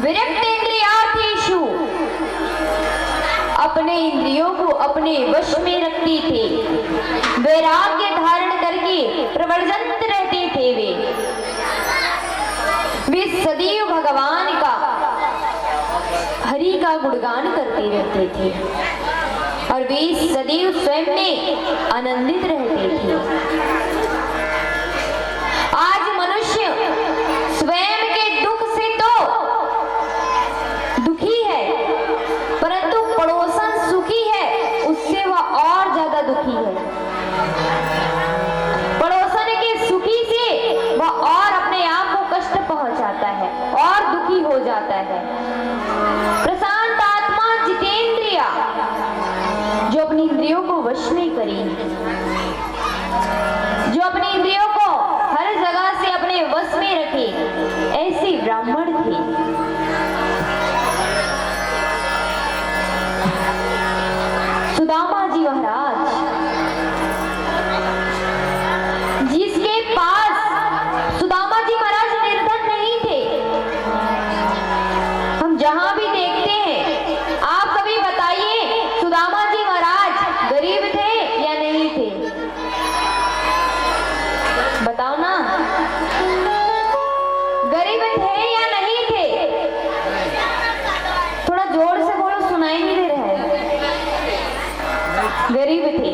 विरक्तेन्द्रियार्थेषु अपने इंद्रियों को अपने वश में रखते थे, वैराग्य धारण करके प्रवर्जंत रहते थे। वे सदैव भगवान का, हरि का गुणगान करते रहते थे और वे सदैव स्वयं में आनंदित रहते थे। आज मनुष्य स्वयं के दुख से तो दुखी है, परंतु पड़ोसन सुखी है उससे वह और ज्यादा दुखी है। पड़ोसन के सुखी से वह और अपने आप को कष्ट पहुंचाता है और दुखी हो जाता है। प्रशांत आत्मा जितेंद्रिय जो अपनी इंद्रियों को वश में करे, जो अपनी इंद्रियों को हर जगह से अपने वश में रखे, ऐसे ब्राह्मण थे। सुदामा जी महाराज, जिसके पास सुदामा जी महाराज निर्धन नहीं थे। हम जहां भी देखते हैं, आप कभी बताइए सुदामा जी महाराज गरीब थे या नहीं थे? बताओ ना, गरीब थे या नहीं थे? थोड़ा जोर से बोलो, सुनाई नहीं दे रहा है। गरीब थे।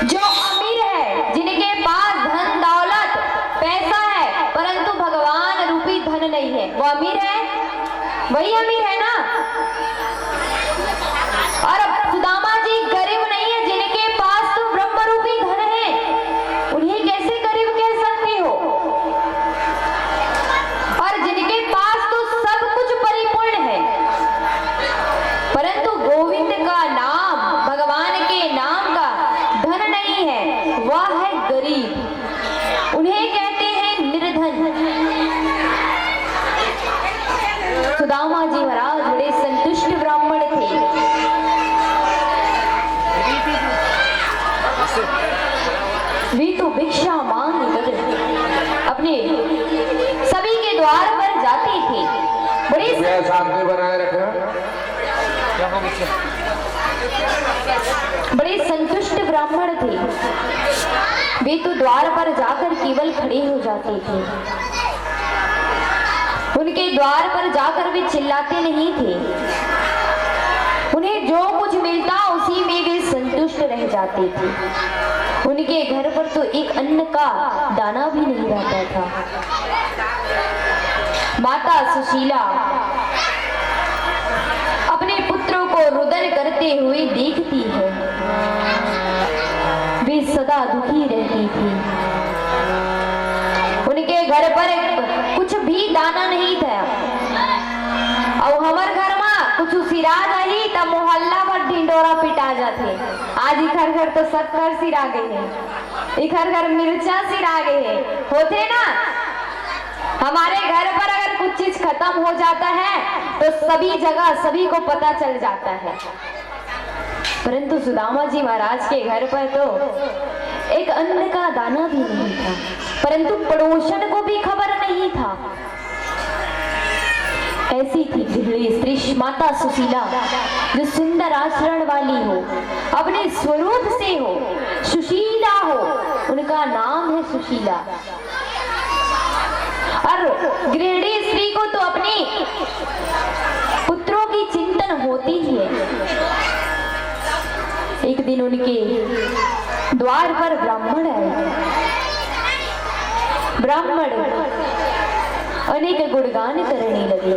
जो अमीर है, जिनके पास धन दौलत पैसा है परंतु भगवान रूपी धन नहीं है, वो अमीर है, वही अमीर है ना। और सुदामा जी गरीब नहीं है, जिनके पास तो ब्रह्म रूपी धन है, उन्हें कैसे गरीब कह सकते हो? और जिनके पास तो सब कुछ परिपूर्ण है, परंतु गोविंद का नाम, भगवान के नाम का धन नहीं है, वह है गरीब। उन्हें कहते हैं निर्धन। सुदामा जी महाराज बड़े संतुष्ट ब्राह्मण थे। वे तो भिक्षा मांग कर अपने सभी के द्वार पर जाते थे। बड़े शांति बनाए रखें। बड़े संतुष्ट ब्राह्मण थे। वे तो द्वार पर जाकर केवल खड़े हो जाते थे। उनके द्वार पर जाकर वे चिल्लाते नहीं थे। उन्हें जो कुछ मिलता उसी में वे संतुष्ट रह जाते थे। उनके घर पर तो एक अन्न का दाना भी नहीं रहता था। माता सुशीला अपने पुत्रों को रुदन करते हुए देखती है। वे सदा दुखी रहती थी। उनके घर पर कुछ भी दाना नहीं था। और हमारे घर में कुछ सिरा जाही तब मोहल्ला पर ढिंडोरा पिटा जाते। आज इखर घर तो 70 सिरा गए हैं, इखर घर मिर्चा सिरा गए हैं, होते ना। हमारे घर पर अगर कुछ चीज खत्म हो जाता है तो सभी जगह सभी को पता चल जाता है। परंतु सुदामा जी महाराज के घर पर तो एक अन्न का दाना भी नहीं था, परंतु पड़ोसन को भी खबर नहीं था। ऐसी थी गृहिणी स्त्री माता सुशीला, जो सुंदर आचरण वाली हो, अपने स्वरूप से हो, सुशीला हो। उनका नाम है सुशीला। और गृहिणी स्त्री को तो अपने पुत्रों की चिंतन होती ही है। एक दिन उनके द्वार पर ब्राह्मण आए। ब्राह्मण अनेक गुणगान करने लगे।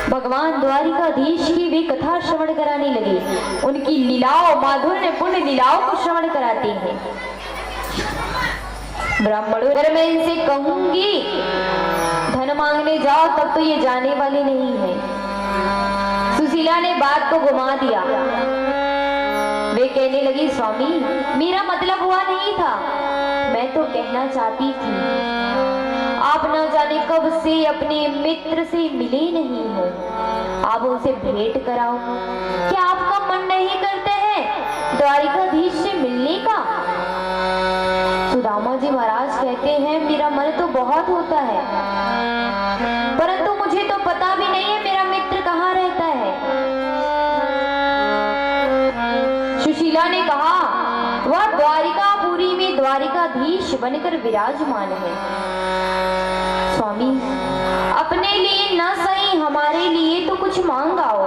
भगवान द्वारिकाधीश की वे कथा श्रवण कराने लगे। उनकी लीलाओं, माधुर्य पुण्य लीलाओं को श्रवण कराते हैं। ब्राह्मणों, अगर मैं इनसे कहूंगी धन मांगने जाओ तब तो ये जाने वाले नहीं है। सुशीला ने बात को घुमा दिया। वे कहने लगी, स्वामी मेरा मतलब हुआ नहीं था, मैं तो कहना चाहती थी आप न जाने कब से अपने मित्र से मिले नहीं हो, आप उनसे भेंट कराओ। क्या आपका मन नहीं करता है द्वारिकाधीश से मिलने का? सुदामा जी महाराज कहते हैं, मेरा मन तो बहुत होता है, परंतु मुझे तो पता द्वारधीश बनकर विराजमान है। स्वामी, अपने लिए न सही हमारे लिए तो कुछ मांग आओ।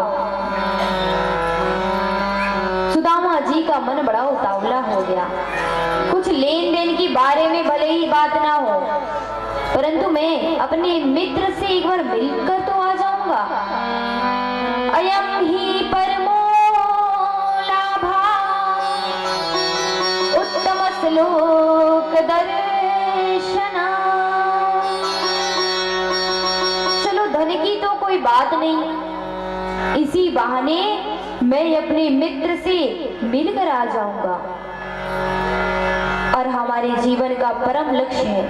सुदामा जी का मन बड़ा उतावला हो गया। कुछ लेन देन की बारे में भले ही बात ना हो, परंतु मैं अपने मित्र से एक बार मिलकर तो आ जाऊंगा। अयम ही परमो लाभा उत्तम श्लोक दर्शना। चलो, धन की तो कोई बात नहीं, इसी बहाने मैं अपने मित्र से मिलकर आ जाऊंगा। और हमारे जीवन का परम लक्ष्य है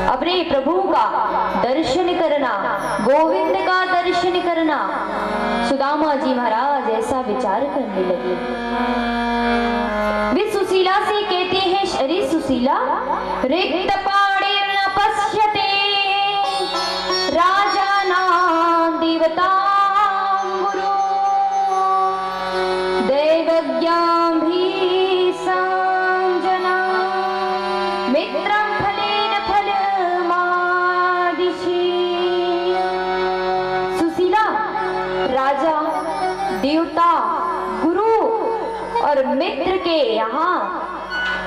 अपने प्रभु का दर्शन करना, गोविंद का दर्शन करना। सुदामा जी महाराज ऐसा विचार करने लगे। वे सुशीला से कहते हैं, अरे सुशीला, रिक्त पाणे न पश्यते राजा नाम देवता गुरु दैवज्ञां भी संजना मित्रं फलेन फलमादिशि। सुशीला, राजा, देवता, गुरु और मित्र के यहाँ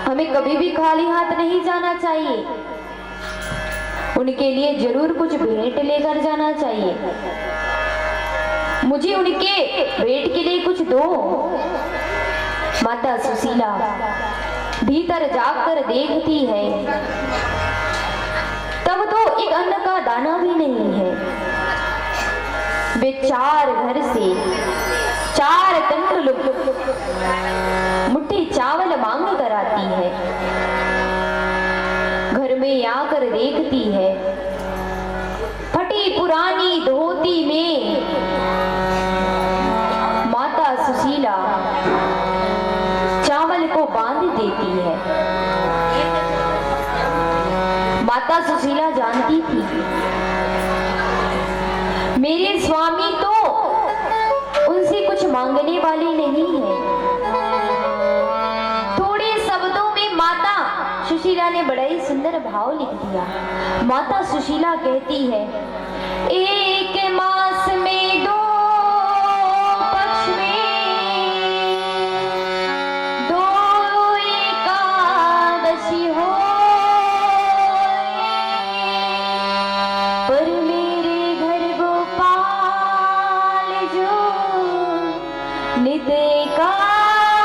हमें कभी भी खाली हाथ नहीं जाना चाहिए। उनके लिए जरूर कुछ भेंट लेकर जाना चाहिए। मुझे उनके भेंट के लिए कुछ दो। माता सुशीला भीतर जाकर देखती है, तब तो एक अन्न का दाना भी नहीं है। वे 4 घर से 4 टन मुट्ठी चावल मांग कर आती है। घर में आकर देखती है, फटी पुरानी धोती में माता सुशीला चावल को बांध देती है। माता सुशीला जानती थी मेरे स्वामी तो उनसे कुछ मांगने वाले नहीं है। थोड़े शब्दों में माता सुशीला ने बड़ा ही सुंदर भाव लिख दिया। माता सुशीला कहती है, एक मास में 2 पक्ष में 2 एकादशी हो, पर मेरे घर गोपाल जो नित एकादशी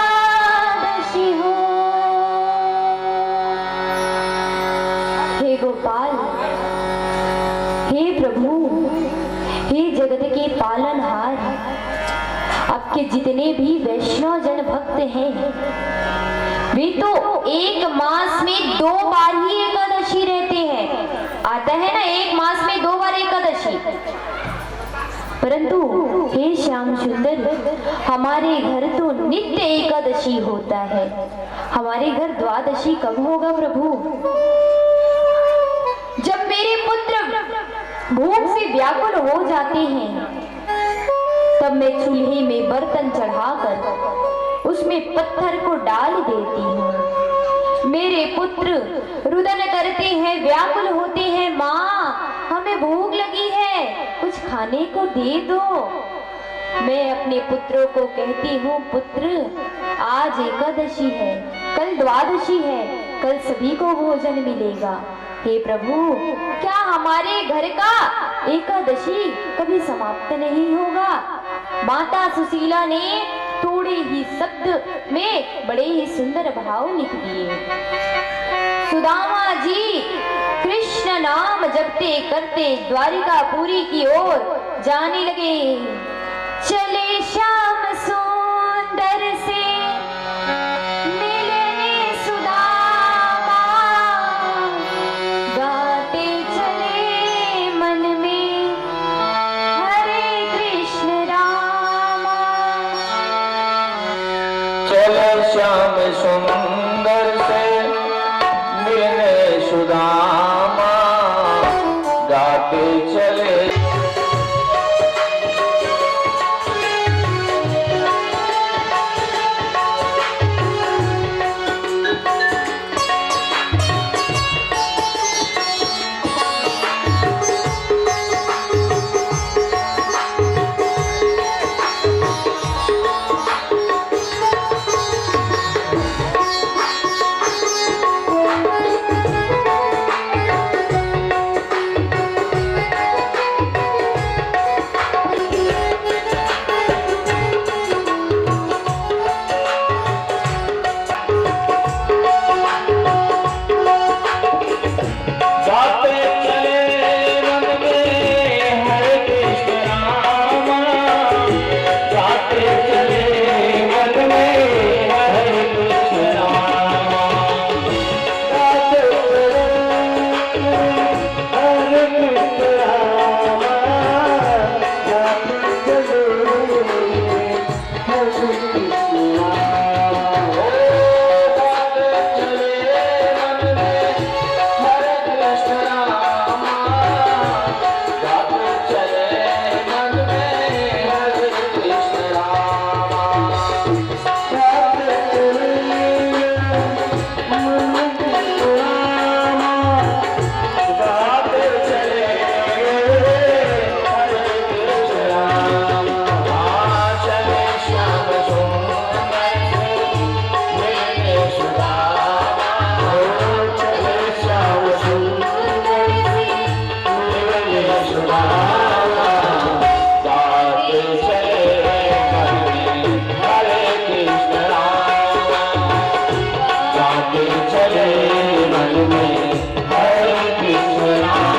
हो। हे गोपाल, हे प्रभु, हे जगत के पालनहार, आपके जितने भी वैष्णव जन भक्त हैं, वे तो एक मास में 2 बार ही एकादशी रहते हैं। आता है ना, एक मास में 2 बार एकादशी। परंतु हे श्याम सुंदर, हमारे घर तो नित्य एकादशी होता है। हमारे घर द्वादशी कब होगा प्रभु? जब मेरे पुत्र भूख से व्याकुल हो जाते हैं, तब मैं चूल्हे में बर्तन चढ़ाकर उसमें पत्थर को डाल देती हूँ। मेरे पुत्र रुदन करते हैं, व्याकुल होते हैं, माँ हमें भूख लगी है, कुछ खाने को दे दो। मैं अपने पुत्रों को कहती हूँ, पुत्र आज एकादशी है, कल द्वादशी है, कल सभी को भोजन मिलेगा। हे प्रभु, क्या हमारे घर का एकादशी कभी समाप्त नहीं होगा? माता सुशीला ने थोड़े ही शब्द में बड़े ही सुंदर भाव लिख दिए। सुदामा जी कृष्ण नाम जपते करते द्वारिकापुरी की ओर जाने लगे। चले श्याम सुंदर से मिलने सुदामा, गाते चले मन में हरे कृष्ण रामा। चले श्याम सुंदर से मिलने सुदामा, गाते चले सुदामा गाते चले मन में हरे कृष्ण राम गाते चले मन में हरे कृष्ण राम।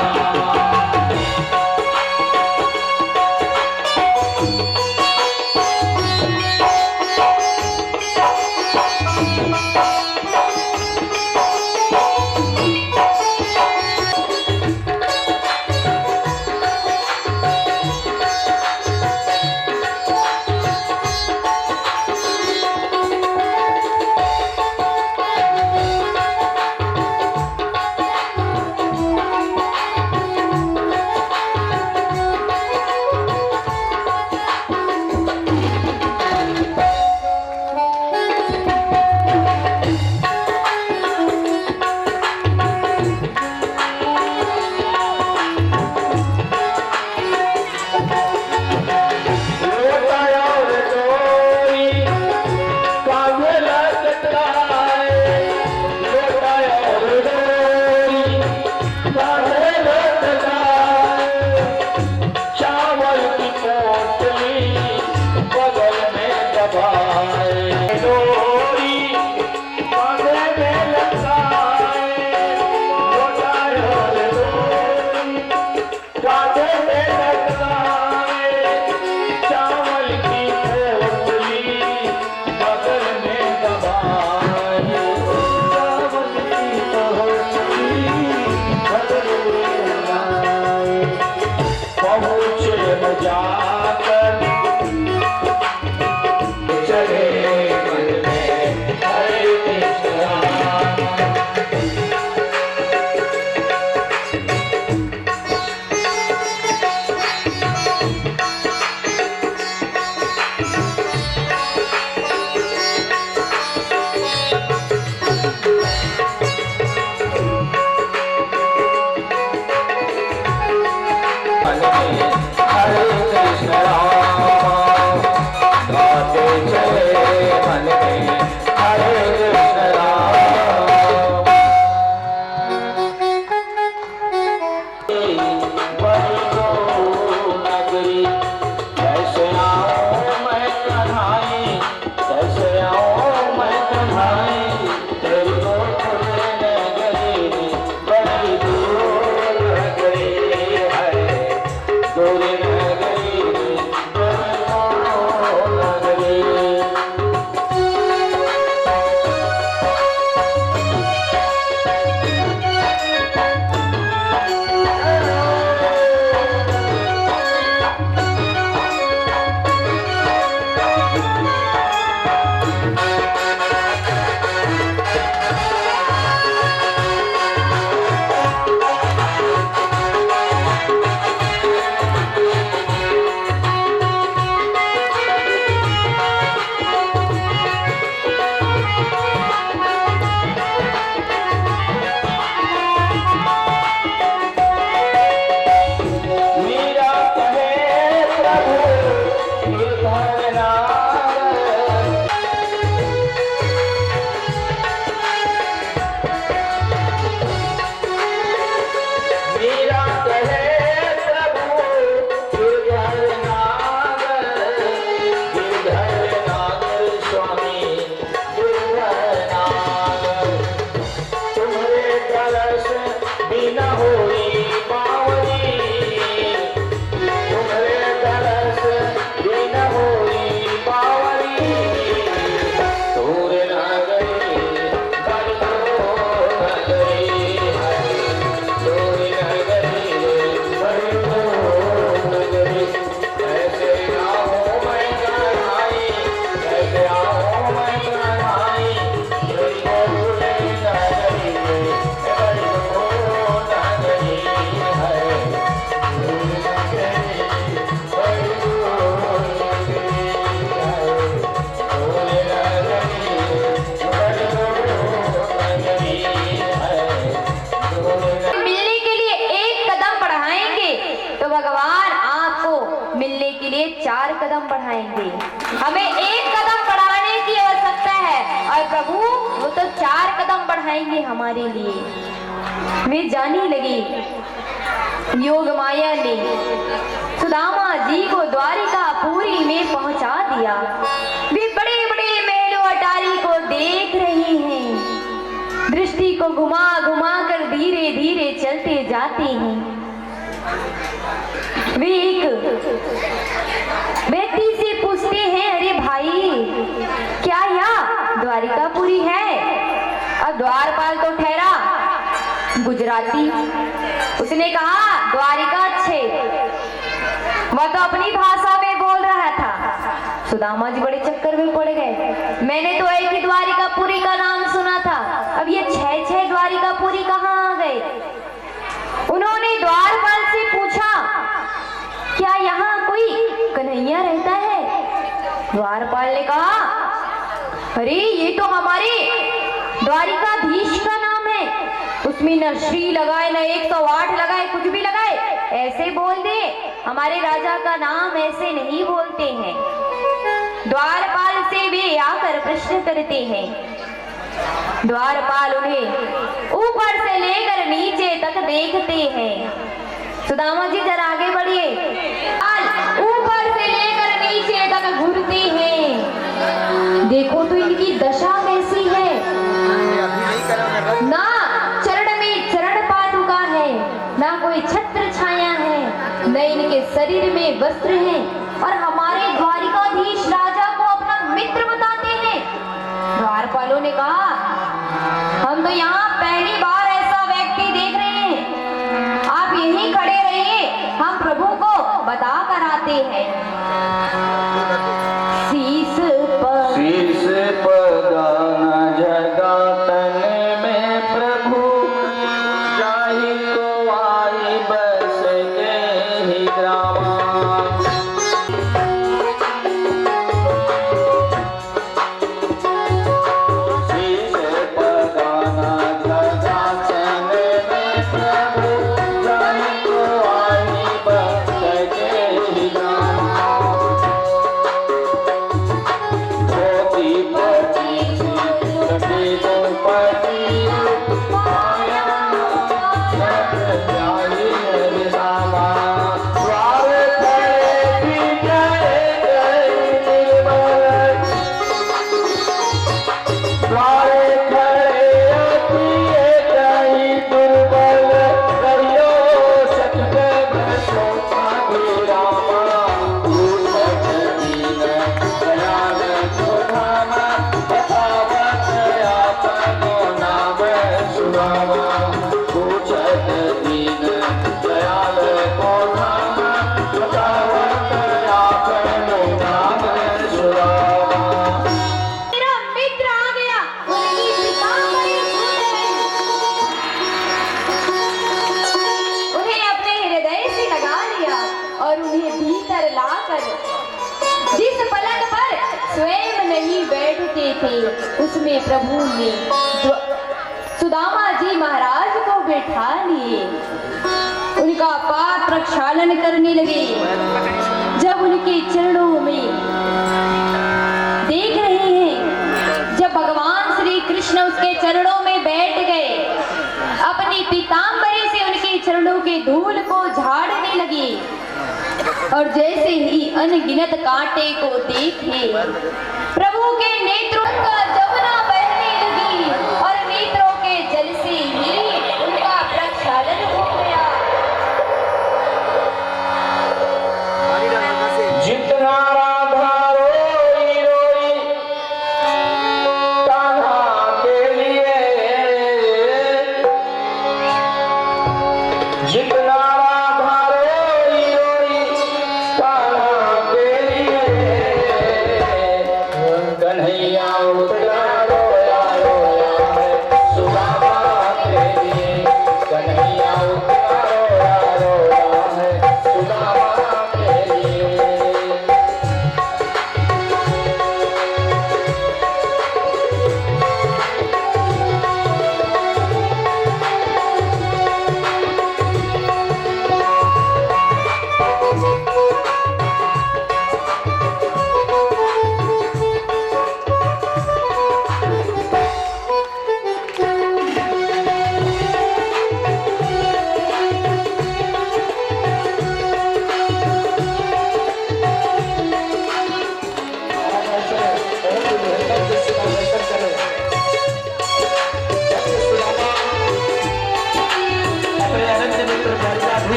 कदम बढ़ाएंगे। हमें एक कदम बढ़ाने की आवश्यकता है और प्रभु वो तो 4 कदम बढ़ाएंगे हमारे लिए। मैं जाने लगी योग माया ने सुदामा जी को द्वारिकापुरी में पहुंचा दिया। वे बड़े बड़े महलों अटारी को देख रहे हैं, दृष्टि को घुमा घुमा कर धीरे धीरे चलते जाते हैं। वे एक व्यक्ति से पूछते हैं, अरे भाई क्या यह द्वारिकापुरी है? अब द्वारपाल तो ठहरा गुजराती, उसने कहा द्वारिका अच्छे। वह तो अपनी भाषा में बोल रहा था। सुदामा जी बड़े चक्कर में पड़ गए। मैंने तो एक ही द्वारिकापुरी का नाम सुना था, अब ये 6 द्वारिकापुरी कहाँ आ गए? उन्होंने द्वारपाल से पूछा, क्या यहाँ कोई कन्हैया रहता है? द्वारपाल ने कहा, अरे ये तो हमारे द्वारिकाधीश का नाम है, उसमें न श्री लगाए न 108 लगाए, कुछ भी लगाए, ऐसे बोल दे। हमारे राजा का नाम ऐसे नहीं बोलते हैं। द्वारपाल से वे आकर प्रश्न करते हैं। द्वारपाल उन्हें ऊपर से लेकर नीचे तक देखते हैं। सुदामा जी जरा आगे बढ़िए। ऊपर से लेकर नीचे तक घूरते हैं। देखो तो इनकी दशा कैसी है, ना चरण में चरण पादुका है, ना कोई छत्र छाया है, न इनके शरीर में वस्त्र है, और हमारे द्वारिकाधीश राजा को अपना मित्र बताते हैं। द्वारपालों ने कहा, हम तो यहाँ पहली बार ऐसा व्यक्ति देख रहे हैं, आप यहीं खड़े रहिए, हम प्रभु को बता कर आते हैं। शीश पगाना जगा तन में प्रभु, जाहि को आई बस के ही ग्रामा। शीश पगाना जगा तन में प्रभु, जाहि को आई बस के ही ग्रामा। जिस पलंग पर स्वयं नहीं बैठते थे, उसमें प्रभु ने सुदामा जी महाराज को बैठा लिए। उनका पाप प्रक्षालन करने लगे। जब उनके चरणों में देख रहे हैं, जब भगवान श्री कृष्ण उसके चरणों में बैठ गए, अपनी पीतांबरी से उनके चरणों के धूल को झाड़ने लगे, और जैसे ही अनगिनत कांटे को देखे, प्रभु के नेत्रों का जमुना बहने लगी, और नेत्रों के जल से ही उनका प्रक्षालन हो गया। जितना राधा रोई रोई कान्हा के लिए, जितना राधा रोई रोई कान्हा के लिए, कन्हैया उतना रोया रोया है सुदामा के लिए, कन्हैया उतना रोया रोया है सुदामा के लिए।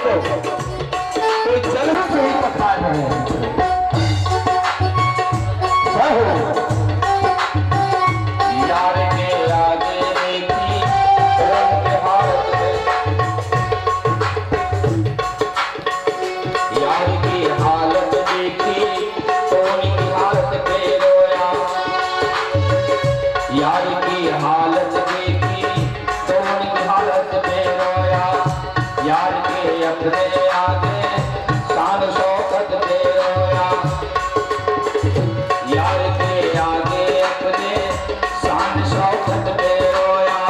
को तो जल से ही पका रहे हैं। यार के आगे देखी उनके हालत में, यार की हालत देखी तो उनकी हालत पे रोया, यार की हालत देखी तो उनकी हालत पे रोया, यार के अपने आगे शान शौकत पे रोया, यार के आगे अपने शान शौकत पे रोया।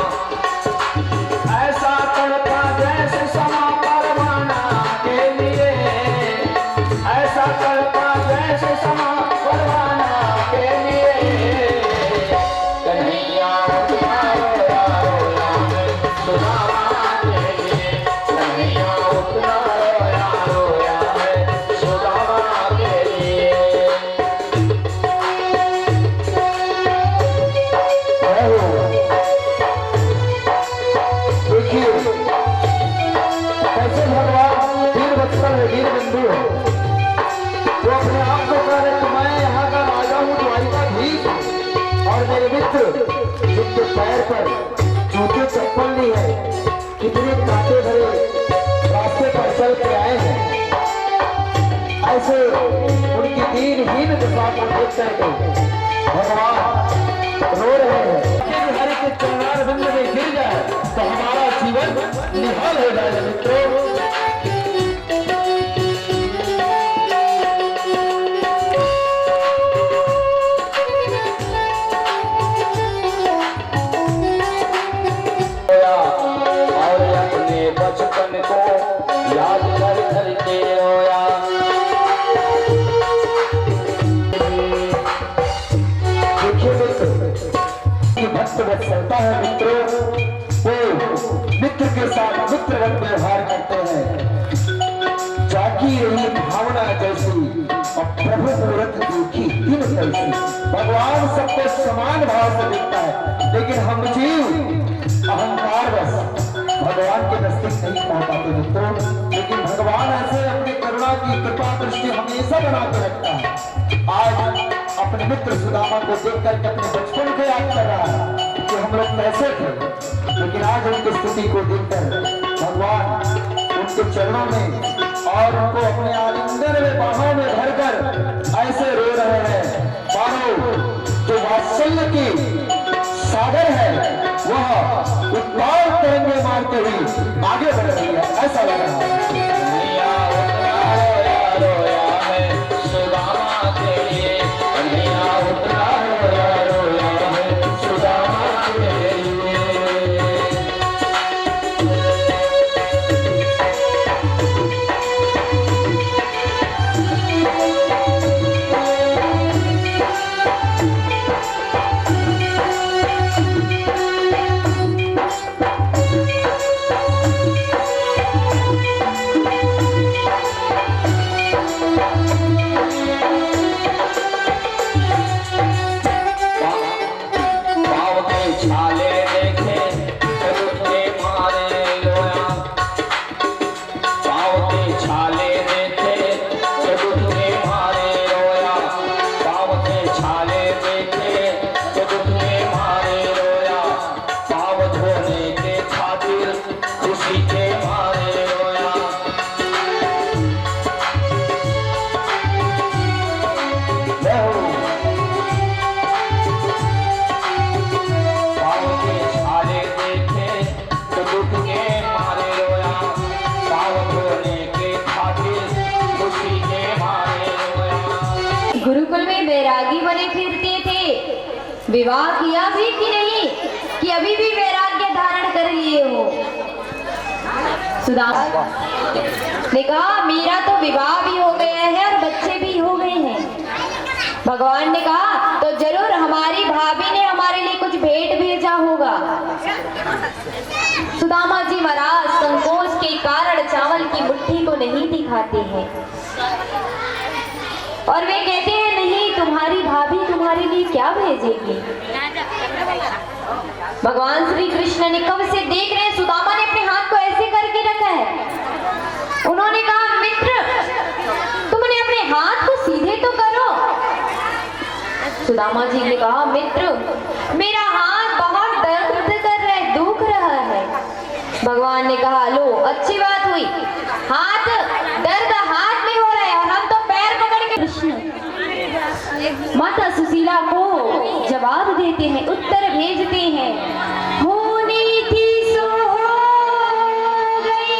ऐसा तड़पा जैसे समा परवाना के लिए, ऐसा तड़पा जैसे समा परवाना के लिए। कन्हैया उतना रोया रोया है सुदामा के लिए, कन्हैया उतना रोया रोया है सुदामा के लिए। देखिए कैसे भगवान वीर वत्सल है, वीर बंधु है। वो अपने आप को कह रहे कि मैं यहाँ का राजा हूँ द्वारिकाधीश, और मेरे मित्र जिनके पैर पर जूते चप्पल नहीं है, कितने कांटे भरे रास्ते पर चल के आए हैं, ऐसे उनकी दीनहीन दशा को देख करके भगवान रो रहे हैं। हरि के चरणार बिंद में गिर जाए तो हमारा जीवन निहाल हो जाए। मित्रों और अपने बचपन को याद कर करके रोया। देखिए भक्त वत्सलता है मित्रों, वो मित्र के साथ मित्रवत व्यवहार करते हैं। जागी रही भावना जैसी और प्रभु मूर्त देखी दिन कैसी। भगवान सबको समान भाव से देखता है, लेकिन हम जीव अहंकार बस भगवान के नजदीक नहीं पहुंच पाते मित्रों। लेकिन भगवान ऐसे अपनी करुणा की कृपा दृष्टि हमेशा बना के रखता है। आज अपने मित्र सुदामा को देख करके अपने बचपन को याद कर रहा है कि हम लोग कैसे थे, लेकिन आज उनकी स्थिति को देखकर भगवान उनके चरणों में और उनको अपने आलिंगन में बाहों में भरकर ऐसे रो रहे हैं, मानो जो वात्सल्य की सागर है वह उत्पाद तरंगे मारते हुए आगे बढ़ रही है, ऐसा लग रहा है। गुरुकुल में बैरागी बने फिरते थे, विवाह किया भी कि नहीं, कि अभी भी वैराग्य धारण कर लिए हो? सुदामा ने कहा मेरा तो विवाह भी हो गया है और बच्चे भी हो गए हैं। भगवान ने कहा तो जरूर हमारी भाभी ने हमारे लिए कुछ भेंट भेजा होगा। सुदामा जी महाराज संकोच के कारण चावल की मुट्ठी को नहीं दिखाते हैं और वे कहते हैं नहीं, तुम्हारी भाभी तुम्हारे लिए क्या भेजेगी? भगवान श्री कृष्ण ने कब से देख रहे हैं सुदामा ने अपने हाथ को ऐसे करके रखा है। सुदामा जी ने कहा, मित्र मेरा हाथ बहुत दर्द कर रहा है, दुख रहा है। भगवान ने कहा, लो अच्छी बात हुई, हाथ दर्द हाथ में हो रहा है और हम तो पैर पकड़ के। कृष्ण माता सुशीला को जवाब देते हैं, उत्तर भेजते हैं, होनी थी सो हो गई,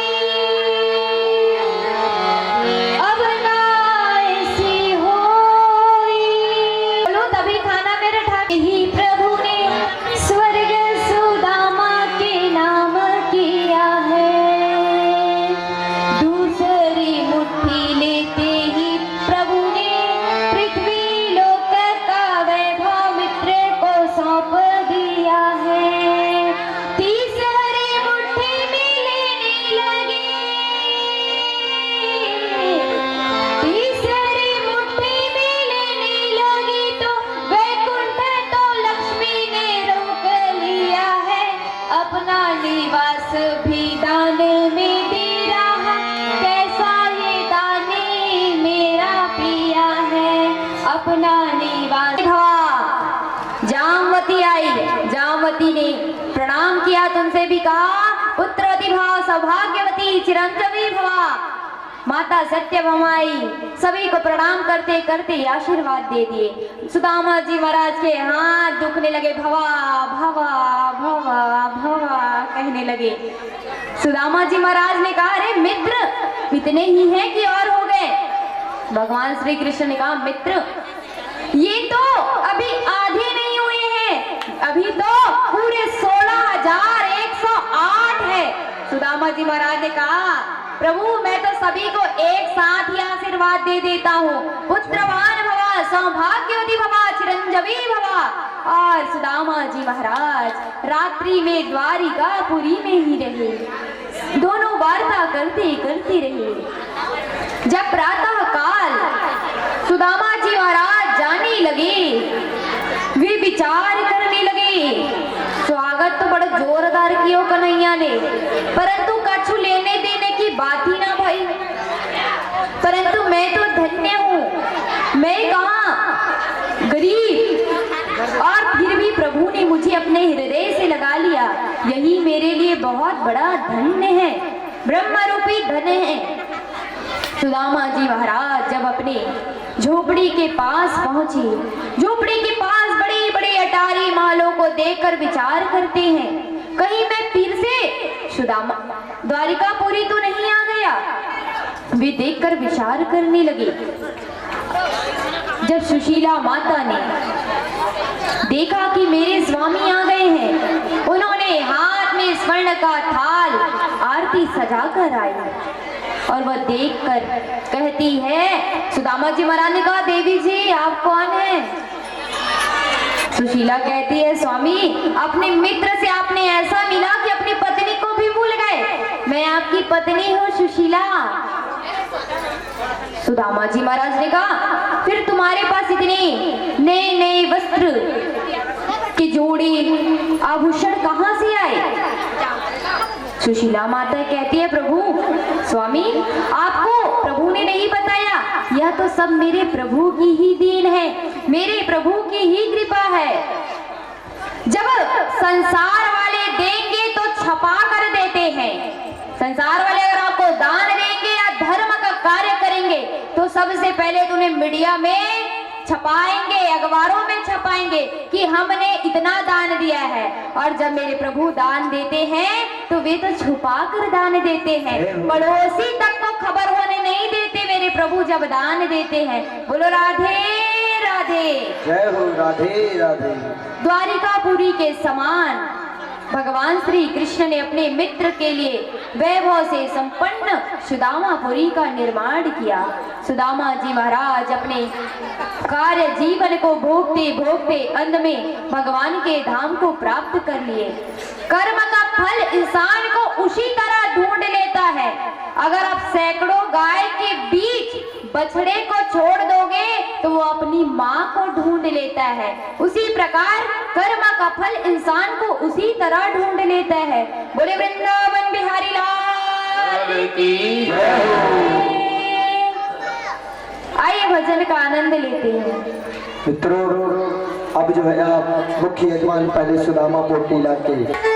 अब ना ऐसी होई। बोलो तभी खाना मेरे ठाके ही प्रभु ने स्वर्ग सुदामा के नाम किया है। दूसरी मुट्ठी लेते ही प्रभु ने पृथ्वी लोक का वैभव मित्र को सौंप दिया है। तीसरी मुट्ठी में लेने लगे, तीसरी मुट्ठी में लेने लगी तो वैकुंठ तो लक्ष्मी ने रोक लिया है। अपना निवास भी दान में दे रहा, कैसा ये दानी मेरा पिया है। अपना निवास जामवती आई, जामवती ने प्रणाम किया, तुमसे भी कहा, पुत्रवती भाव सौभाग्यवती चिरंजीवी भवा। माता सत्यभामाई सभी को प्रणाम करते करते आशीर्वाद दे दिए। सुदामा जी महाराज के हाथ दुखने लगे, भवा भवा भवा भवा कहने लगे। सुदामा जी महाराज ने कहा, अरे मित्र इतने ही हैं कि और हो गए। भगवान श्री कृष्ण ने कहा, मित्र ये तो अभी आधे नहीं हुए हैं, अभी तो पूरे 16,108 है। सुदामा जी महाराज ने कहा, प्रभु मैं तो सभी को एक साथ ही आशीर्वाद दे देता हूँ, पुत्रवान भवा सौभाग्यवती भवा चिरंजीवी भवा। और सुदामा जी महाराज रात्रि में द्वारिकापुरी में ही रहे, दोनों वार्ता करते करते रहे। जब प्रातः काल सुदामा जी महाराज जाने लगे, वे विचार करने लगे, स्वागत तो बड़ा जोरदार किया कन्हैया ने, परंतु कछु लेने देने की बात ही ना भाई। परंतु मैं तो धन्य हूँ, मैं कहाँ गरीब, और फिर भी प्रभु ने मुझे अपने हृदय से लगा लिया, यही मेरे लिए बहुत बड़ा धन्य है, ब्रह्म रूपी धन है। सुदामा जी महाराज जब अपने झोपड़ी के पास पहुंचे, झोपड़ी के पास बड़ी बड़ी अटारी मालों को देखकर विचार करते हैं, कहीं मैं फिर से सुदामा द्वारिकापुरी तो नहीं आ गया। वे देखकर विचार करने लगे। जब सुशीला माता ने देखा कि मेरे स्वामी आ गए हैं, उन्होंने हाथ में स्वर्ण का थाल आरती सजाकर आई और वह देखकर कहती है, सुदामा जी महाराज ने कहा, देवी जी आप कौन हैं? सुशीला कहती है, स्वामी अपने मित्र से आपने ऐसा मिला कि अपनी पत्नी को भी भूल गए, मैं आपकी पत्नी हूँ सुशीला। सुदामा जी महाराज ने कहा, फिर तुम्हारे पास इतने नए नए वस्त्र के जोड़े आभूषण कहाँ से आए? सुशीला माता कहती है, प्रभु स्वामी आपको प्रभु ने नहीं बताया, यह तो सब मेरे प्रभु की ही देन है, मेरे प्रभु की ही कृपा है। जब संसार वाले देंगे तो छपा कर देते हैं, संसार वाले अगर आपको दान देंगे या धर्म का कार्य करेंगे तो सबसे पहले तो उन्हें मीडिया में छपाएंगे, अखबारों में छपाएंगे कि हमने इतना दान दिया है। और जब मेरे प्रभु दान देते हैं तो वे तो छुपा कर दान देते हैं, पड़ोसी तक को खबर होने नहीं देते मेरे प्रभु जब दान देते हैं। बोलो राधे राधे, जय हो राधे राधे। द्वारिकापुरी के समान भगवान श्री कृष्ण ने अपने मित्र के लिए वैभव से संपन्न सुदामापुरी का निर्माण किया। सुदामा जी महाराज अपने कार्य जीवन को भोगते भोगते अंत में भगवान के धाम को प्राप्त कर लिए। कर्म का फल इंसान को उसी तरह ढूंढ लेता है। अगर आप सैकड़ों गाय के बीच बछड़े को छोड़ दोगे तो वो अपनी माँ को ढूंढ लेता है, उसी प्रकार कर्म का फल इंसान को उसी तरह ढूंढ लेता है। बोले वृंदावन बिहारी लाल की जय। आइए भजन का आनंद लेते हैं। मित्रों, अब जो है आप मुख्य यजमान पहले सुदामा पोटीला के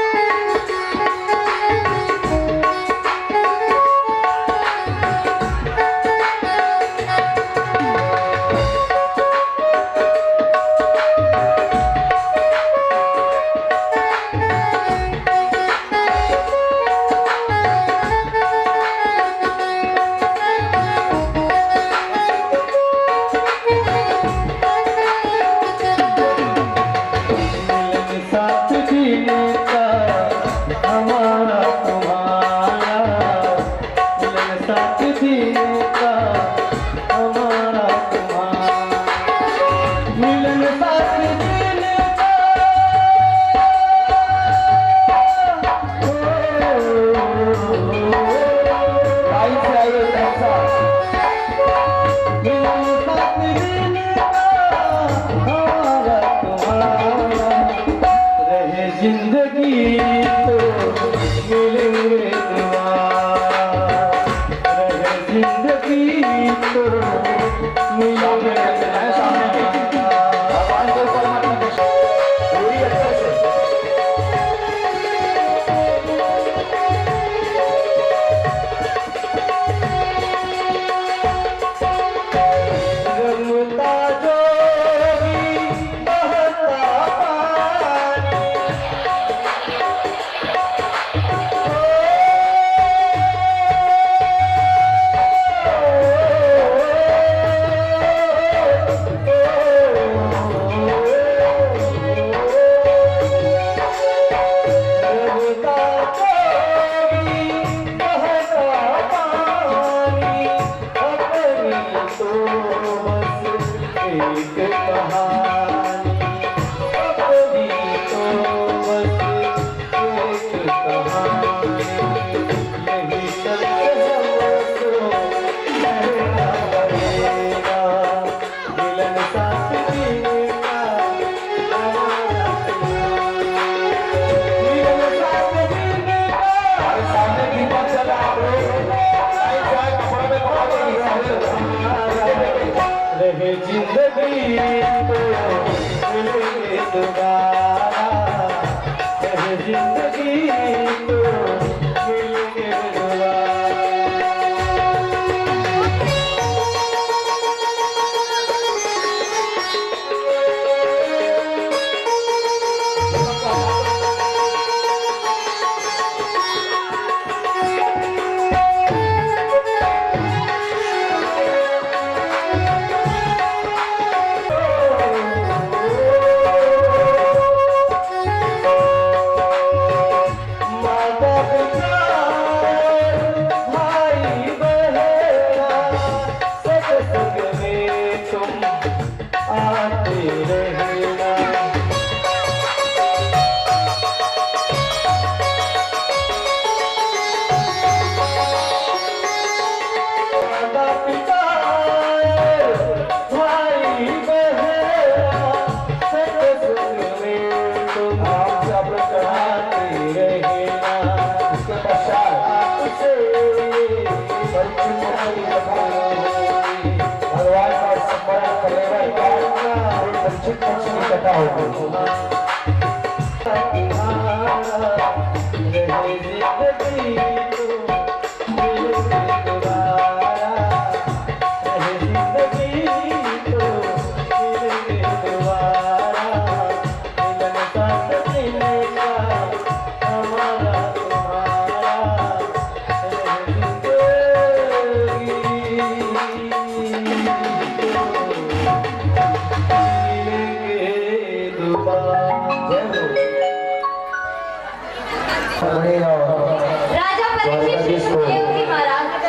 राजा परीक्षित देवजी महाराज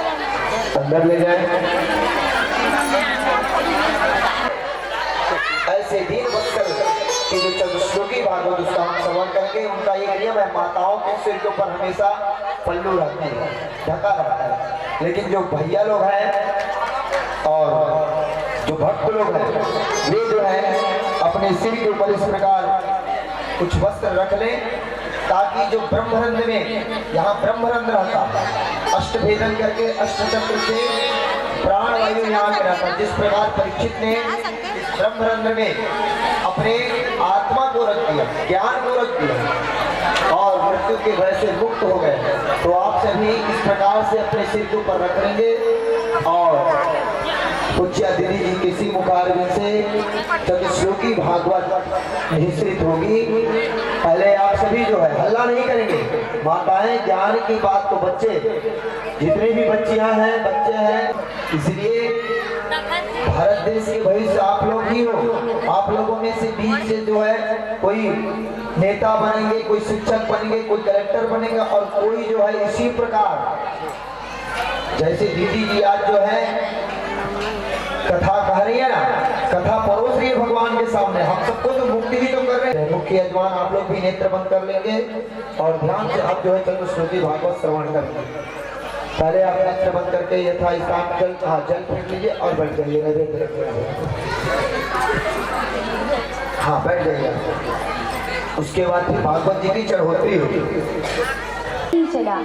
अंदर ले जाए। ऐसे दीन बख्तर के जो चंद्रश्लोकी भागवत उसका श्रवण करके उनका एक नियम है, माताओं के सिर के ऊपर हमेशा पल्लू रहती है, ढका रहता है। लेकिन जो भैया लोग हैं और जो भक्त लोग हैं वे जो है अपने सिर के ऊपर इस प्रकार कुछ वस्त्र रख लें, ताकि जो ब्रह्मरंध्र में यहाँ ब्रह्मरंध्र रहता है, अष्टभेदन करके अष्टचक्र से प्राण वायु यहाँ के रहता है। जिस प्रकार परीक्षित ने ब्रह्मरंध्र में अपने आत्मा को रख दिया, ज्ञान को रख दिया और मृत्यु के भय से मुक्त हो गए। तो आप सभी इस प्रकार से अपने सिर के ऊपर रख लेंगे और पूज्य दीदी जी किसी मुखारबिंद से चतुश्लोकी भागवत निश्चित होगी। पहले आप सभी जो है हल्ला नहीं करेंगे। माताएं ज्ञान की बात, तो बच्चे जितने भी बच्चियां हैं, बच्चे हैं, इसलिए भारत देश के भविष्य आप लोग ही हो। आप लोगों में से बीच से जो है कोई नेता बनेंगे, कोई शिक्षक बनेंगे, कोई कलेक्टर बनेगा और कोई जो है इसी प्रकार जैसे दीदी जी आज जो है कथा कह रही है ना, कथा परोस रही है भगवान के सामने। हम सबको तो मुक्ति भी तो कर रहे हैं। मुख्य यजमान आप लोग भी नेत्र बंद कर लेंगे और ध्यान से आप जो है चतुश्लोकी भागवत श्रवण करेंगे। पहले आप नेत्र बंद करके यथा स्थान जल फेंक लीजिए और बैठ जाइए। हाँ बैठ जाइए। उसके बाद फिर भागवत जी की चढ़ोतरी होगी। चला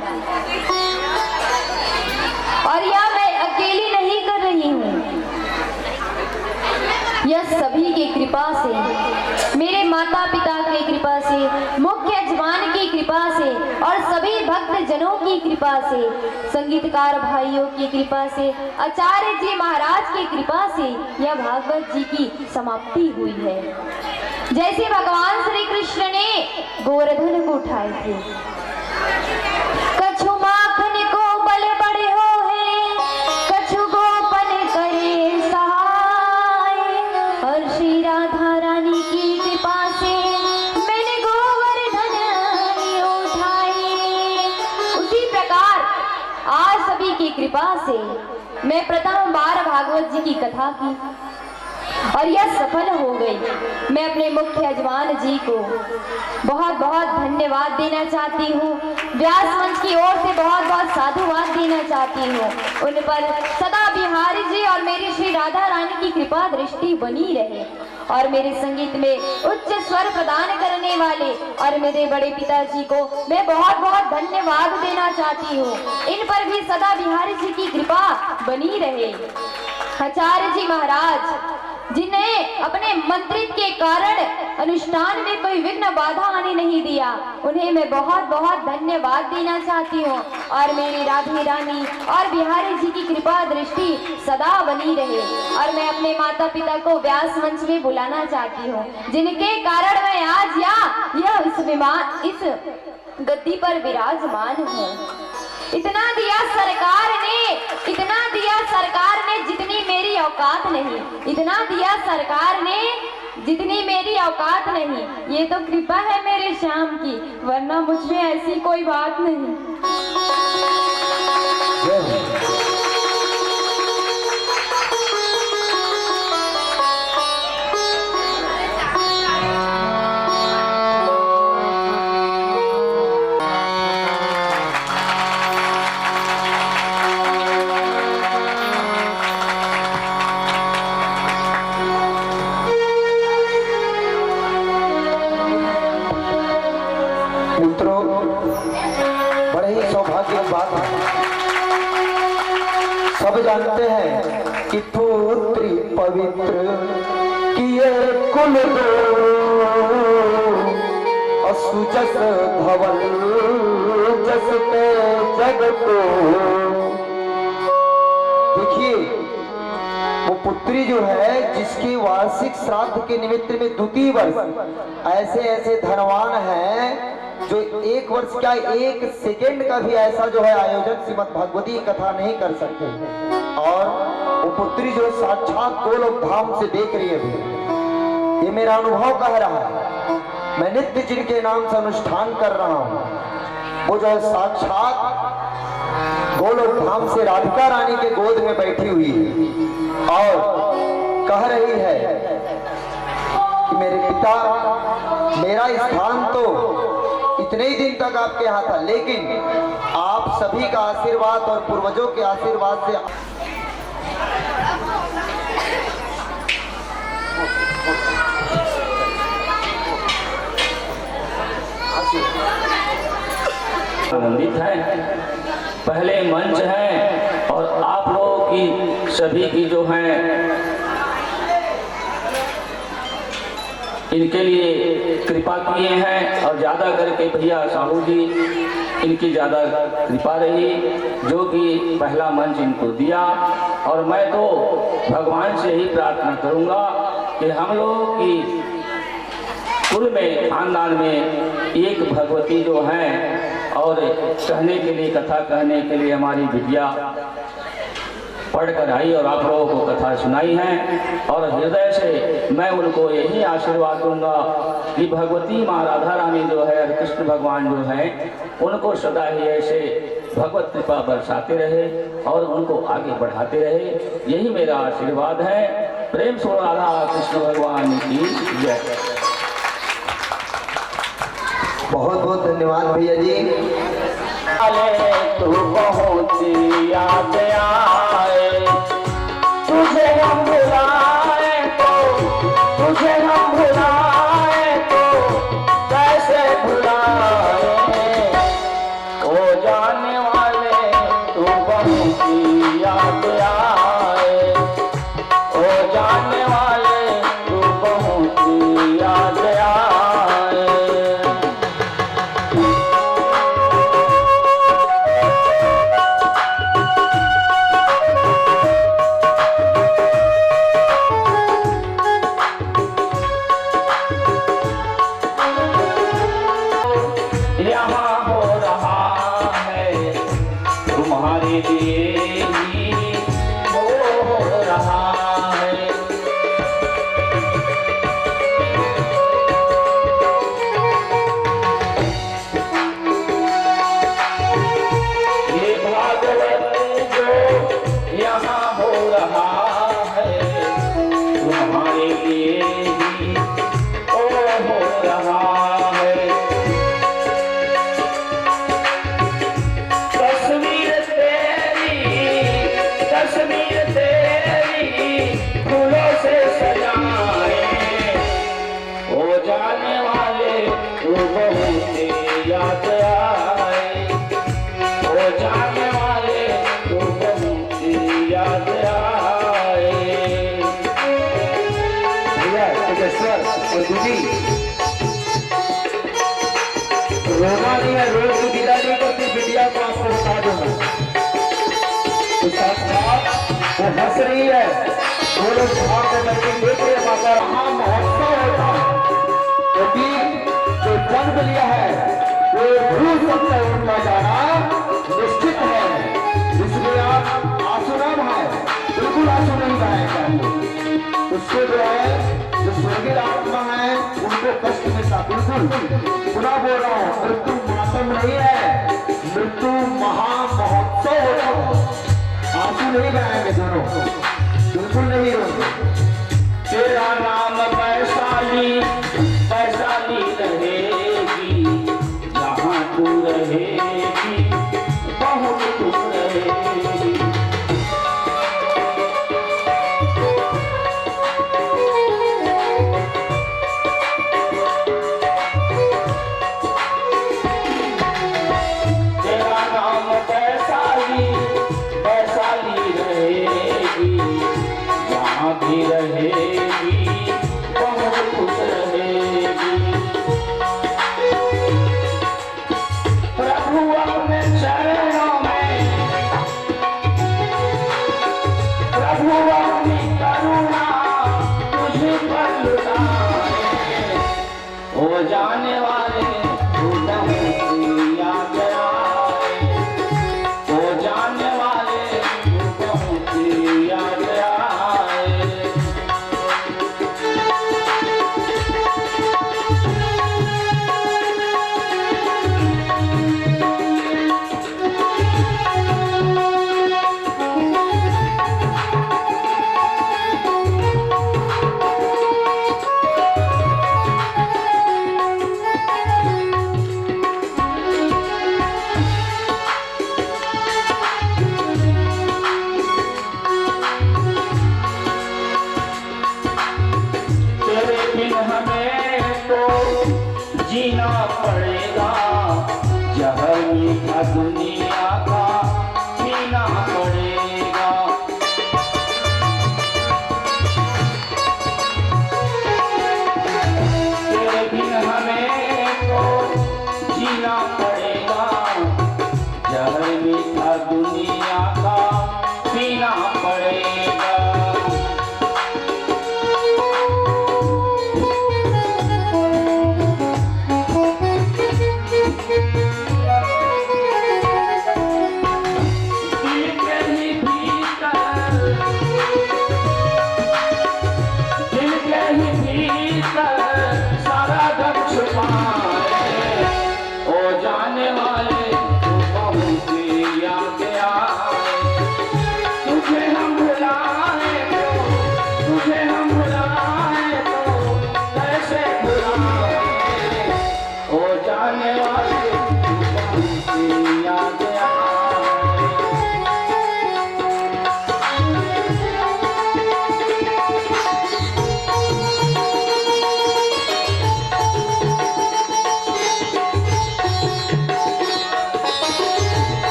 और यह मैं अकेली नहीं कर रही हूँ, यह सभी की कृपा से, मेरे माता पिता की कृपा से, मुख्य यजमान की कृपा से और सभी भक्त जनों की कृपा से, संगीतकार भाइयों की कृपा से, आचार्य जी महाराज की कृपा से यह भागवत जी की समाप्ति हुई है। जैसे भगवान श्री कृष्ण ने गोवर्धन को उठाए थे, कछु माखन को बल बड़े हो है, कछु गोपन करे सहाय, और श्री राधा रानी की कृपा से मैंने गोवर्धन उठाए। उसी प्रकार आज सभी की कृपा से मैं प्रथम बार भागवत जी की कथा की और यह सफल हो गई। मैं अपने मुख्य यजमान जी को बहुत बहुत धन्यवाद देना चाहती हूँ। व्यास मंच की ओर से बहुत बहुत साधुवाद देना चाहती हूँ। उन पर सदा बिहारी जी और मेरी श्री राधा रानी की कृपा दृष्टि बनी रहे और मेरे संगीत में उच्च स्वर प्रदान करने वाले और मेरे बड़े पिताजी को मैं बहुत बहुत धन्यवाद देना चाहती हूँ। इन पर भी सदा बिहारी जी की कृपा बनी रहे। आचार्य जी महाराज जिन्हें अपने मंत्रित्व के कारण अनुष्ठान में कोई विघ्न बाधा आने नहीं दिया, उन्हें मैं बहुत बहुत धन्यवाद देना चाहती हूँ। और मेरी राधे रानी और बिहारी जी की कृपा दृष्टि सदा बनी रहे। और मैं अपने माता पिता को व्यास मंच में बुलाना चाहती हूँ, जिनके कारण मैं आज इस गद्दी पर विराजमान हूँ। इतना दिया सरकार ने जितनी मेरी औकात नहीं, इतना दिया सरकार ने जितनी मेरी औकात नहीं। ये तो कृपा है मेरे श्याम की, वरना मुझ में ऐसी कोई बात नहीं। सब जानते हैं कि पुत्री पवित्र किए कुल दो, असुजस धवल जस पे जगतो। देखिए वो पुत्री जो है जिसकी वार्षिक श्राद्ध के निमित्त में द्वितीय वर्ष ऐसे ऐसे धनवान हैं जो एक वर्ष क्या एक सेकेंड का भी ऐसा जो है आयोजन श्रीमद् भागवती कथा नहीं कर सकते। और वो पुत्री जो साक्षात गोलोक धाम से देख रही है। ये मेरा अनुभव कह रहा है। मैं नित्य जिनके नाम से अनुष्ठान कर रहा हूँ, वो जो है साक्षात गोलोक धाम से राधिका रानी के गोद में बैठी हुई है और कह रही है कि मेरे पिता, मेरा स्थान तो इतने ही दिन तक आपके यहाँ था, लेकिन आप सभी का आशीर्वाद और पूर्वजों के आशीर्वाद से आनंदित है। पहले मंच है और आप लोगों की सभी की जो है इनके लिए कृपा किए हैं और ज़्यादा करके भैया साहू जी इनकी ज़्यादा कृपा रही, जो कि पहला मंच इनको दिया। और मैं तो भगवान से ही प्रार्थना करूंगा कि हम लोग की कुल में खानदान में एक भगवती जो हैं, और कहने के लिए कथा कहने के लिए हमारी बिटिया पढ़ कर आई और आप लोगों को कथा सुनाई है। और हृदय से मैं उनको यही आशीर्वाद दूंगा कि भगवती माँ राधा रानी जो है और कृष्ण भगवान जो हैं उनको सदा ही ऐसे भगवत कृपा बरसाते रहे और उनको आगे बढ़ाते रहे, यही मेरा आशीर्वाद है। प्रेम से राधा कृष्ण भगवान की जय। बहुत बहुत धन्यवाद भैया जी। तू बहुत याद आए, तुझे हम भुलाए तो तुझे हम भुलाए तो कैसे भुलाए, ओ जाने वाले तू बहुत याद आए, ओ जाने वाले तू बहुत याद आए। रोना नहीं है, रोज की विदा नहीं करती बिटिया को आपको बता दूंगा। तो साथ वो हंस रही है, वो लोग भाग को करके देख रहे माता रहा महोत्सव होता है, क्योंकि जो जन्म लिया है वो भूल सकता है, उनका जाना निश्चित है। इसलिए आप आंसू ना बहाए, बिल्कुल आंसू नहीं बहाएंगे। उससे जो है जो स्वर्गीय आत्मा है उनको कष्ट मिलता, बिल्कुल पुनः बोल रहा हूँ, मृत्यु मातम नहीं है, मृत्यु महामहोत्सव होता है। आंसू नहीं बहाएंगे दोनों, बिल्कुल नहीं रोते। तेरा नाम वैशाली वैशाली रहेगी, जहाँ तू रहेगी बहुत तू रहेगी। तेरा नाम वैशाली वैशाली रहेगी, जहाँ भी रहेगी बहुत खुश रहेगी। प्रभु अपने चरणों में, प्रभु अपनी करुणा तुझ पर लुटाए, ओ जाने वाले तू बहुत याद आए, ओ जाने वाले तू बहुत याद आए। तेरे बिन हमें तो जीना पड़ेगा, जहर मीठा दुनिया का पीना पड़ेगा।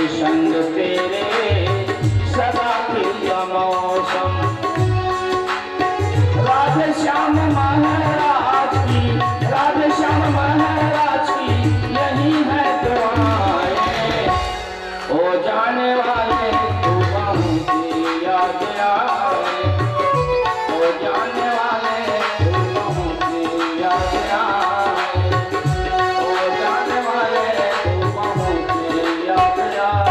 संग तेरे सदा खिला मौसम। राधे श्याम महाराज की, राधे श्याम महाराज की यही है दुआएं। ओ जाने वाले तू पहुंची याद आए, ओ जाने वाले तू पहुंची याद आए, ओ जाने वाले तू पहुंची याद आए।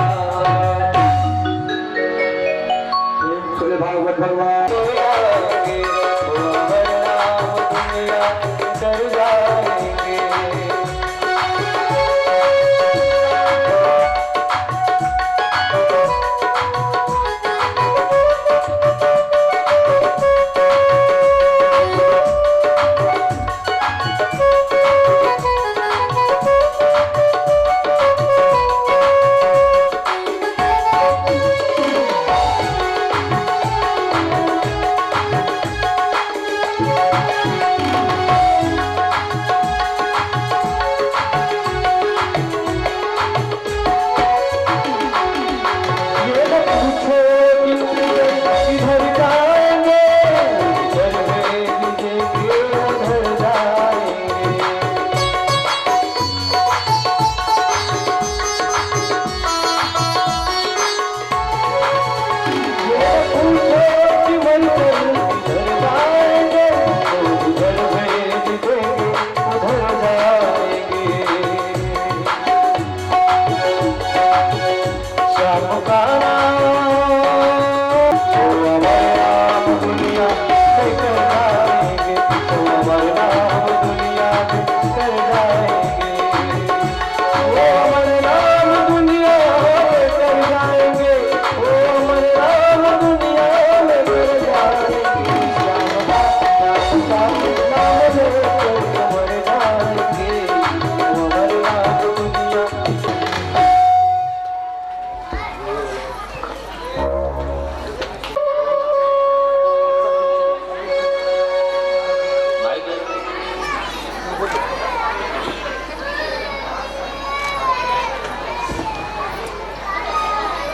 सुने भागवत भगवान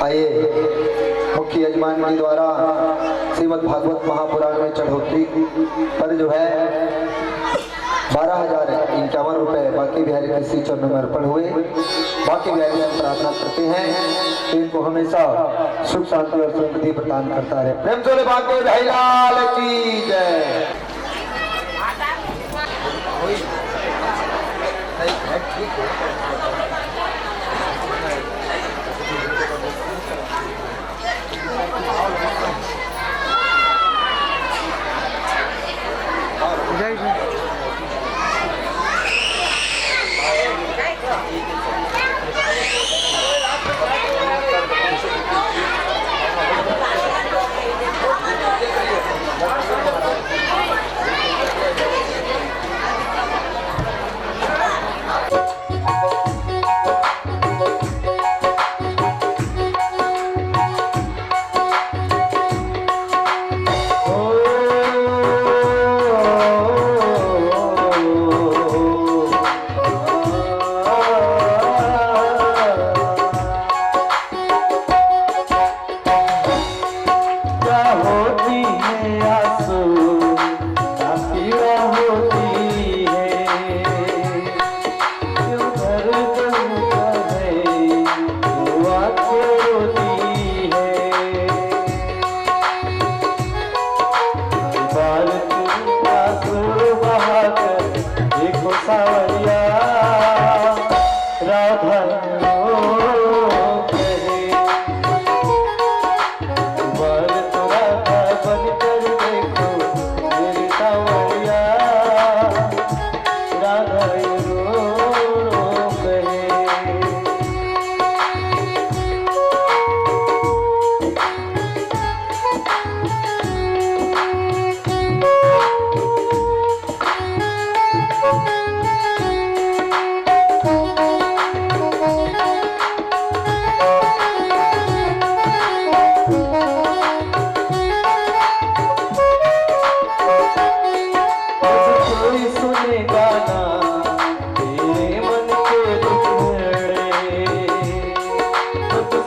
आइए मुख्य यजमान के द्वारा श्रीमद् भागवत महापुराण में चढ़ोतरी पर जो है 12,051 रुपए बाकी बिहारी के श्री चरणों में अर्पण हुए। बाकी बिहारी से प्रार्थना करते हैं कि इनको हमेशा सुख शांति और समृद्धि प्रदान करता रहे। प्रेम से बाकी बिहारी लाल की जय।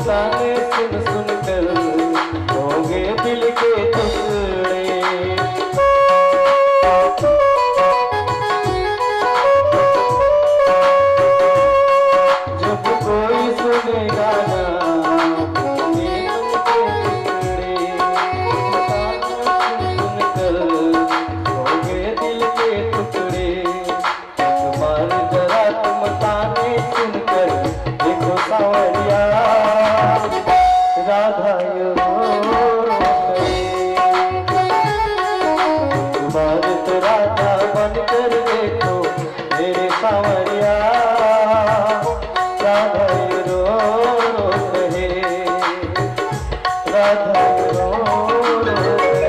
ताने सुन सुन कर होंगे दिल के टुकड़े। जब कोई सुनेगा ना होंगे दिल के टुकड़े। तुम्हार जरा तुम ताने सुनकर देखो सावरिया राधा तुम्हार तो राधा बनकर देखो मेरे सावरिया राधा रो कहे राधा रो कहे राधा रो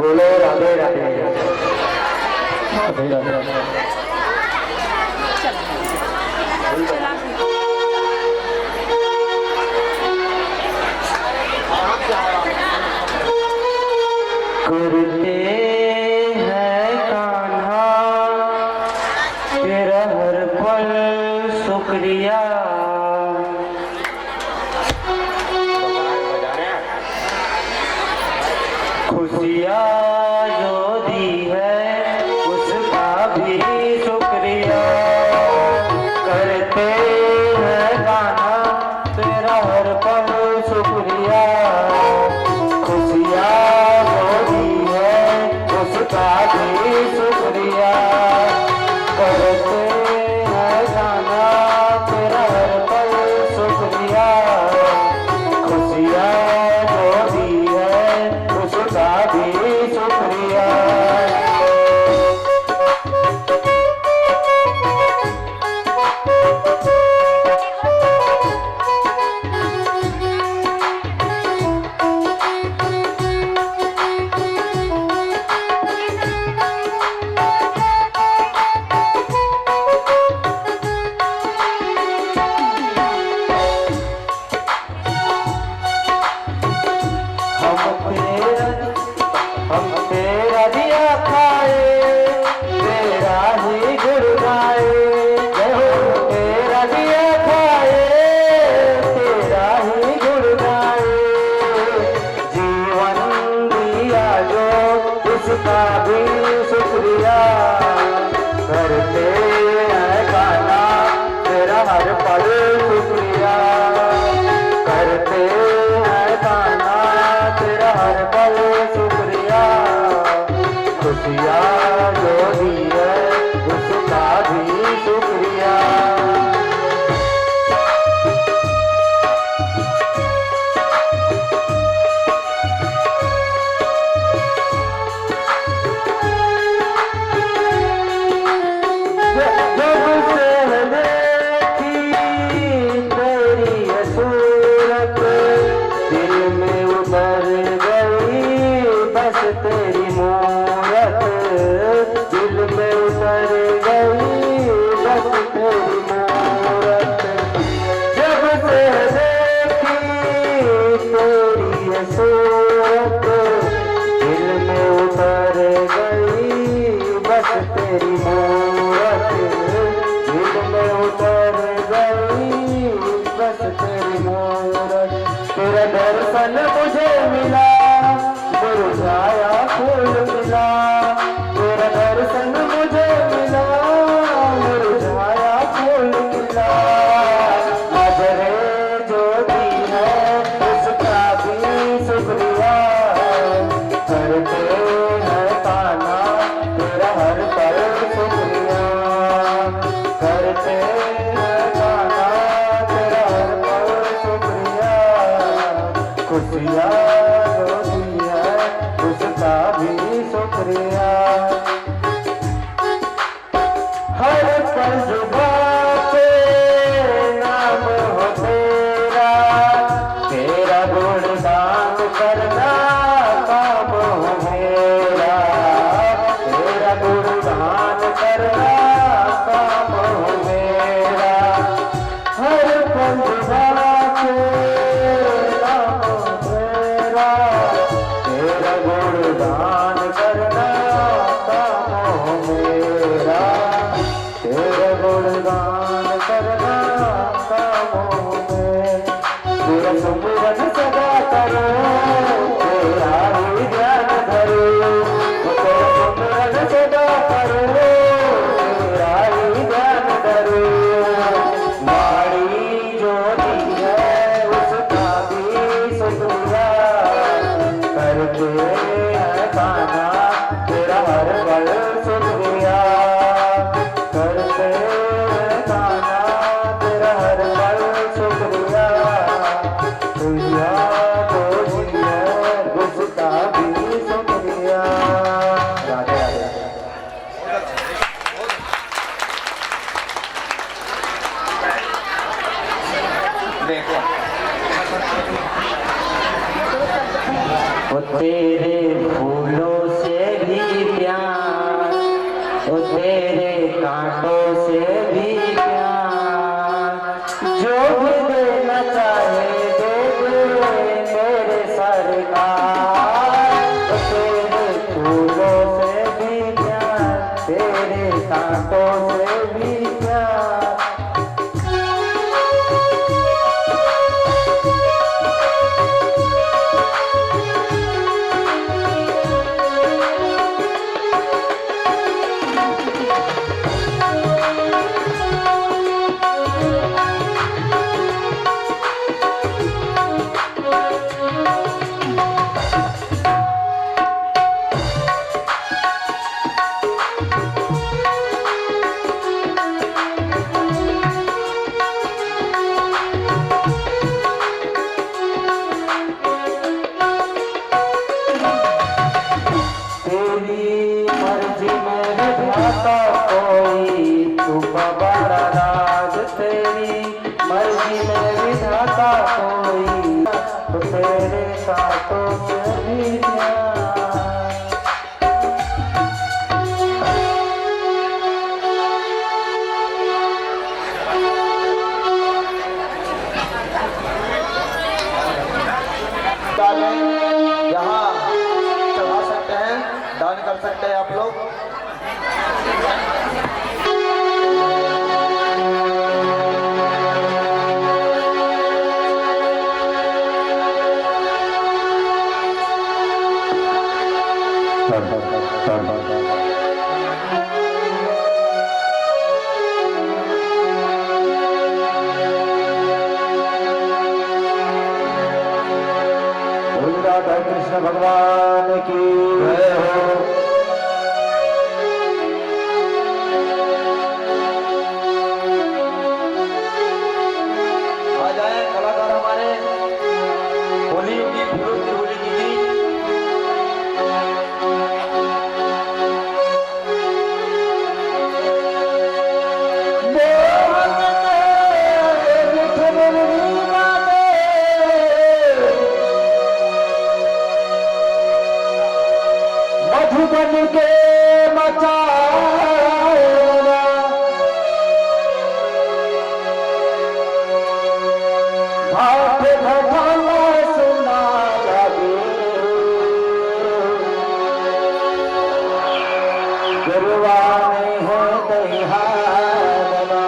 बोलो राधे राधे राधे राधे। करते हैं कान्हा तेरा हर पल शुक्रिया। खुशियाँ जो दी है उसका भी शुक्रिया। करते हैं गाना तेरा हर पल शुक्रिया। खुशियाँ जो दी है उसका भी शुक्रिया। करते हैं गाना तेरा हर पल शुक्रिया। खुशियाँ जो दी है उसका भी शुक्रिया। हम तेरा दिया खाए तेरा ही गुण गाए। जय हो तेरा दिया खाए तेरा ही गुण गाए। जीवन दिया जो उसका भी शुक्रिया। करते हैं गाना तेरा हर पल शुक्रिया। करते हैं गाना तेरा हर पल शुक्रिया। खुशियाँ जो दी है उसका भी शुक्रिया। जब से देखी तेरी सूरत दिल में उतर गई बस तेरी मूरत। दिल में उतर गई बस तेरी मूरत। जब से देखी तेरी सूरत दिल में उतर गई बस तेरी मूरत। दिल में उतर गई बस तेरी मूरत। तेरा दर्शन मुझे मिला मुरझाया फूल मिला। तेरा दर्शन मुझे मिला मुरझाया फूल मिला। नजरे जो दी है उसका भी शुक्रिया। करते हैं ताना तेरा हर पल शुक्रिया। करते हैं ताना तेरा हर पल शुक्रिया। खुशियाँ जो दी है उसका करना काम हो मेरा, हर पल भरा के नाम तेरा, तेरा गुणगान करना काम हो मेरा, तेरा गुणगान करना काम हो मेरा, तेरा सुमिरन सदा करो, तेरा ही ध्यान धरो, तेरा सुमिरन सदा करो, तेरा ही ध्यान धरो, वाणी जो दी है उसका भी शुक्रिया करते हैं गाना, तेरा हर पल शुक्रिया करते हैं गाना, तेरा हर पल शुक्रिया, दुनिया को दी है उसका भी शुक्रिया। राधे राधे। वो तेरे फूलों से भी प्यार, वो तेरे कांटों से भी प्यार, जो भी देना चाहे दे दे मेरे सरकार, वो तेरे फूलों से भी प्यार, तेरे कांटों से भी प्यार। तेरी मर्जी में विधाता कोई, तू बड़ा राज, तेरी मर्जी में विधाता कोई, तो तेरे कांटों से भी प्यार। यहाँ चढ़ा सकते हैं, दान कर सकते हैं आप लोग। राधा कृष्ण भगवान की जय हो। आ जाए कलाकार हमारे, होली की फूलों की होली की मधुबन के मचाना, घाट घटाना सुना लगे, गुरुवाने हो दहिहारना,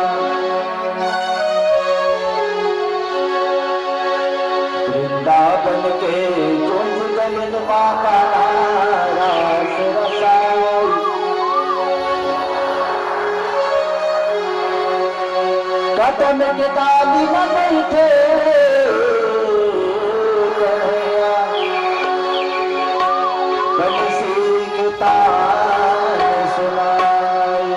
वृंदावन के कुंज गलिन माता रास रसाई, कदम के ताली न बैठे कन्हैया, बंसी की तान सुनाई।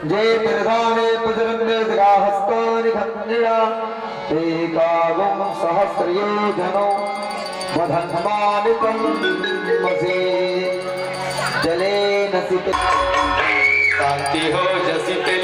जय प्रधाने पुजरंगहस्तानि खंडिया एकागम सहस्रयोजनो वधन्मानितं मसे जले नसित शांति हो जसिते